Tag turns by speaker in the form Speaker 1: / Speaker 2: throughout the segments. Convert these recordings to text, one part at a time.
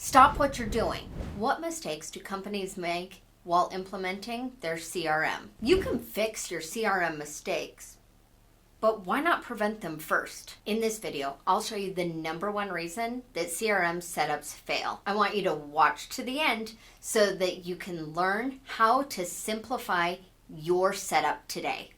Speaker 1: Stop what you're doing. What mistakes do companies make while implementing their CRM? You can fix your CRM mistakes, but why not prevent them first? In this video, I'll show you the number one reason that CRM setups fail. I want you to watch to the end so that you can learn how to simplify your setup today.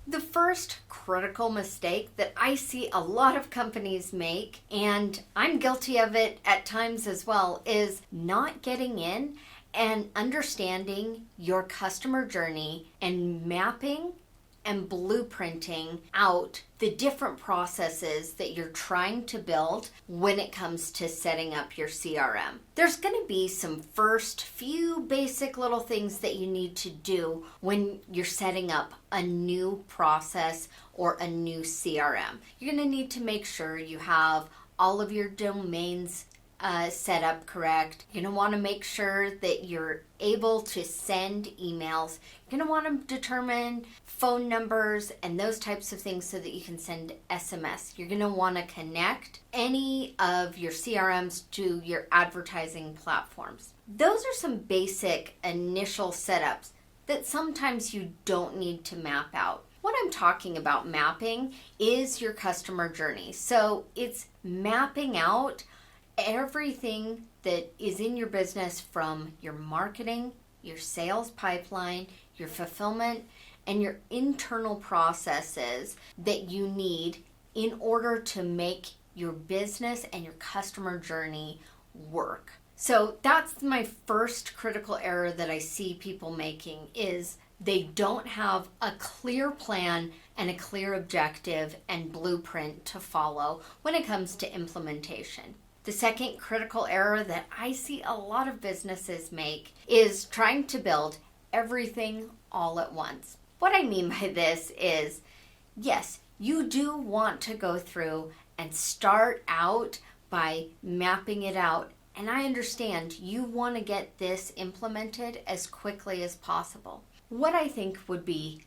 Speaker 1: The first critical mistake that I see a lot of companies make, and I'm guilty of it at times as well, is not getting in and understanding your customer journey and mapping and blueprinting out the different processes that you're trying to build when it comes to setting up your CRM. There's going to be some first few basic little things that you need to do when you're setting up a new process or a new CRM. You're going to need to make sure you have all of your domains set up correct. You're going to want to make sure that you're able to send emails. You're going to want to determine phone numbers and those types of things so that you can send SMS. You're going to want to connect any of your CRMs to your advertising platforms. Those are some basic initial setups that sometimes you don't need to map out. What I'm talking about mapping is your customer journey. So it's mapping out everything that is in your business, from your marketing, your sales pipeline, your fulfillment, and your internal processes that you need in order to make your business and your customer journey work. So that's my first critical error that I see people making, is they don't have a clear plan and a clear objective and blueprint to follow when it comes to implementation. The second critical error that I see a lot of businesses make is trying to build everything all at once. What I mean by this is, yes, you do want to go through and start out by mapping it out. And I understand you want to get this implemented as quickly as possible. What I think would be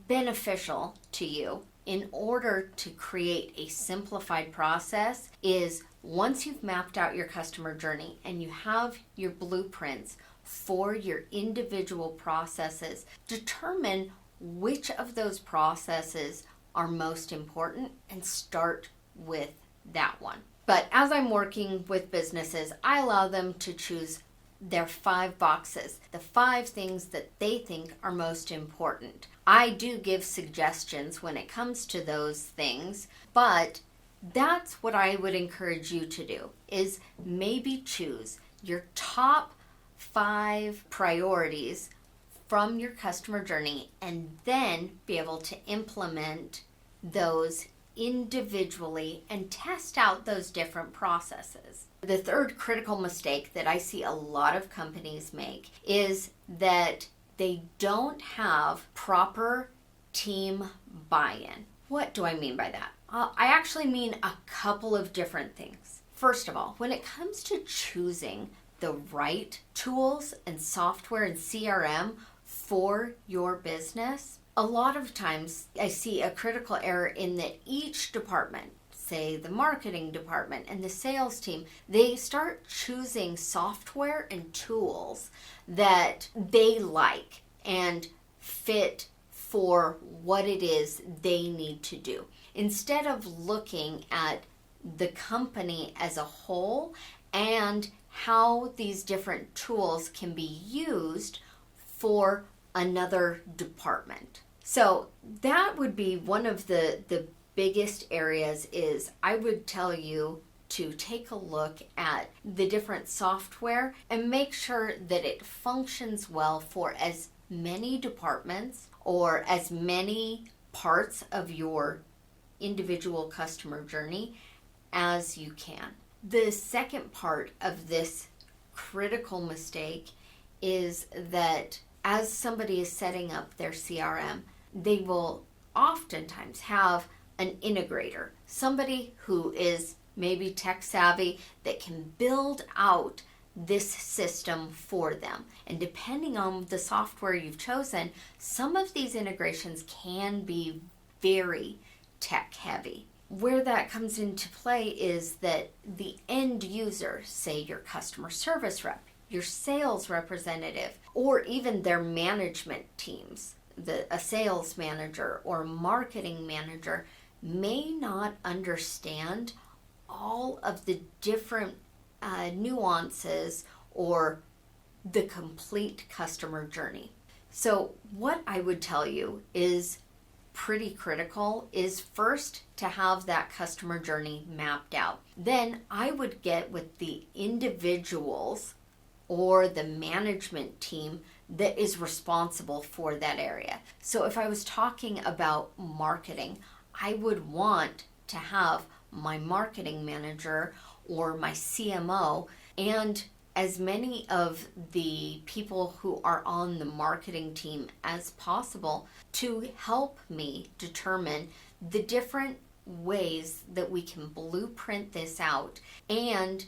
Speaker 1: beneficial to you in order to create a simplified process is, once you've mapped out your customer journey and you have your blueprints for your individual processes, determine which of those processes are most important and start with that one. But as I'm working with businesses, I allow them to choose their 5 boxes, the 5 things that they think are most important. I do give suggestions when it comes to those things, but that's what I would encourage you to do, is maybe choose your top 5 priorities from your customer journey and then be able to implement those individually and test out those different processes. The third critical mistake that I see a lot of companies make is that they don't have proper team buy-in. What do I mean by that? I actually mean a couple of different things. First of all, when it comes to choosing the right tools and software and CRM for your business, a lot of times I see a critical error in that each department, say the marketing department and the sales team, they start choosing software and tools that they like and fit for what it is they need to do, instead of looking at the company as a whole and how these different tools can be used for another department. So that would be one of the biggest areas. Is I would tell you to take a look at the different software and make sure that it functions well for as many departments or as many parts of your individual customer journey as you can. The second part of this critical mistake is that as somebody is setting up their CRM, they will oftentimes have an integrator, somebody who is maybe tech savvy that can build out this system for them. And depending on the software you've chosen, some of these integrations can be very tech heavy. Where that comes into play is that the end user, say your customer service rep, your sales representative, or even their management teams, a sales manager or marketing manager, may not understand all of the different nuances or the complete customer journey. So what I would tell you is pretty critical is first to have that customer journey mapped out. Then I would get with the individuals or the management team that is responsible for that area. So if I was talking about marketing, I would want to have my marketing manager or my CMO and as many of the people who are on the marketing team as possible to help me determine the different ways that we can blueprint this out and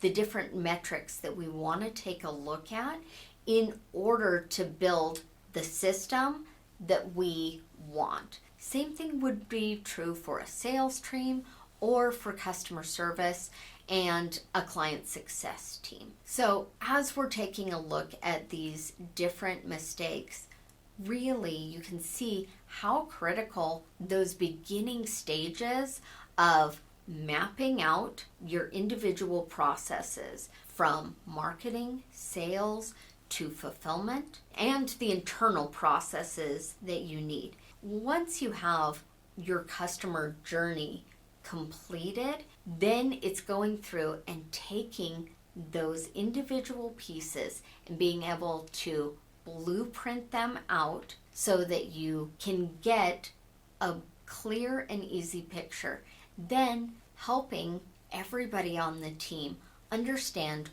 Speaker 1: the different metrics that we want to take a look at in order to build the system that we want. Same thing would be true for a sales team or for customer service and a client success team. So as we're taking a look at these different mistakes, really you can see how critical those beginning stages of mapping out your individual processes from marketing, sales, to fulfillment, and the internal processes that you need. Once you have your customer journey completed, then it's going through and taking those individual pieces and being able to blueprint them out so that you can get a clear and easy picture. Then helping everybody on the team understand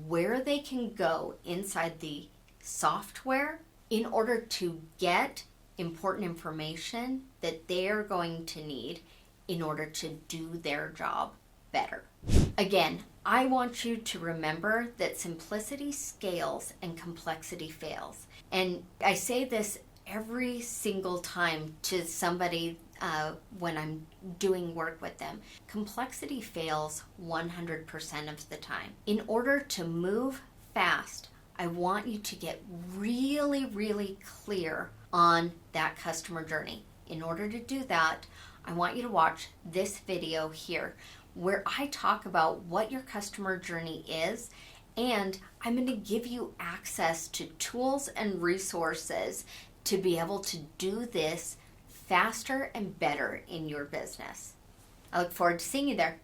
Speaker 1: where they can go inside the software in order to get important information that they are going to need in order to do their job better. Again, I want you to remember that simplicity scales and complexity fails. And I say this every single time to somebody when I'm doing work with them. Complexity fails 100% of the time. In order to move fast, I want you to get really, really clear on that customer journey. In order to do that, I want you to watch this video here where I talk about what your customer journey is, and I'm going to give you access to tools and resources to be able to do this faster and better in your business. I look forward to seeing you there.